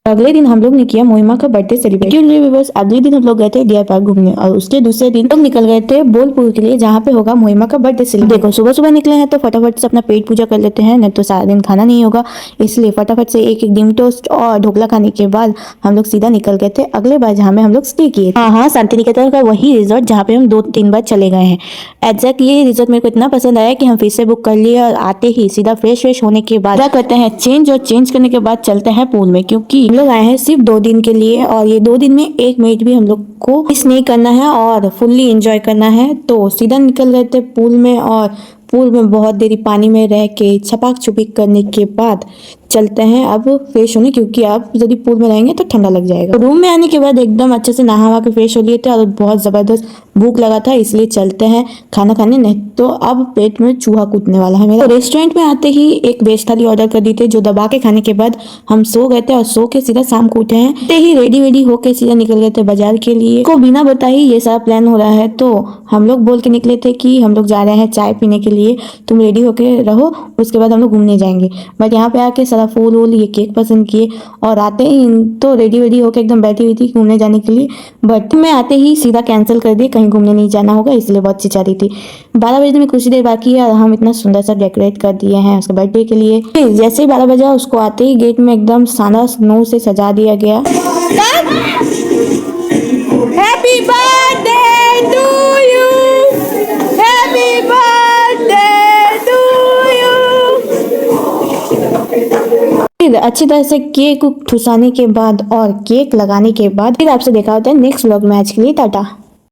अगले दिन हम लोग ने किया मोहिमा का बर्थडे सेलिब्रेट। अगले दिन हम लोग गए थे डियर पार्क घूमने और उसके दूसरे दिन लोग निकल गए थे बोलपुर के लिए, जहाँ पे होगा मोहिमा का बर्थडे सेलिब्रेट। देखो सुबह सुबह निकले हैं तो फटाफट से अपना पेट पूजा कर लेते हैं, नहीं तो सारा दिन खाना नहीं होगा, इसलिए फटाफट से एक डिम टोस्ट और ढोकला खाने के बाद हम लोग सीधा निकल गए थे अगले बार जहाँ में हम लोग स्टे किए। हाँ, शांति निकेतन का वही रिजॉर्ट जहाँ पे हम 2-3 बार चले गए हैं। एग्जैक्ट ये रिजॉर्ट मेरे को इतना पसंद आया कि हम फिर से बुक कर लिए और आते ही सीधा फ्रेश होने के बाद क्या करते हैं चेंज, और चेंज करने के बाद चलते हैं पूल में, क्योंकि हम लोग आए हैं सिर्फ 2 दिन के लिए और ये 2 दिन में 1 मिनट भी हम लोग को मिस नहीं करना है और फुल्ली एंजॉय करना है। तो सीधा निकल गए थे पूल में और पूल में बहुत देरी पानी में रह के छपाक छुपिक करने के बाद चलते हैं अब फ्रेश होने, क्योंकि अब यदि पूल में रहेंगे तो ठंडा लग जाएगा। तो रूम में आने के बाद एकदम अच्छे से नहा वहा के फ्रेश हो लिए थे और बहुत जबरदस्त भूख लगा था, इसलिए चलते हैं खाना खाने, नहीं तो अब पेट में चूहा कूदने वाला है मेरा। तो रेस्टोरेंट में आते ही एक वेज थाली ऑर्डर कर दी थी, जो दबा के खाने के बाद हम सो गए थे और सो के सीधा शाम को उठे हैं। आते ही रेडी वेडी होके सीधा निकल गए थे बाजार के लिए। को बिना बताए ये सारा प्लान हो रहा है, तो हम लोग बोल के निकले थे कि हम लोग जा रहे हैं चाय पीने के लिए, तुम रेडी होके रहो, उसके बाद हम लोग घूमने जाएंगे। बट यहाँ पे आके सारा फूल वूल ये केक पसंद किए और आते ही तो रेडी वेडी होके एकदम बैठी हुई थी घूमने जाने के लिए, बट मैं आते ही सीधा कैंसिल कर दी, कहीं घूमने नहीं जाना होगा, इसलिए बहुत चिल्ला रही थी। 12 बजे में कुछ देर बाकी है और हम इतना सुंदर सा डेकोरेट कर दिए हैं उसके बर्थडे के लिए। जैसे ही 12 बजा उसको आते ही गेट में एकदम सारा स्नो से सजा दिया गया। Happy birthday to you, happy birthday to you. अच्छी तरह से केक ठुसाने के बाद और केक लगाने के बाद फिर आपसे देखा होता है नेक्स्ट व्लॉग में। आज के लिए टाटा।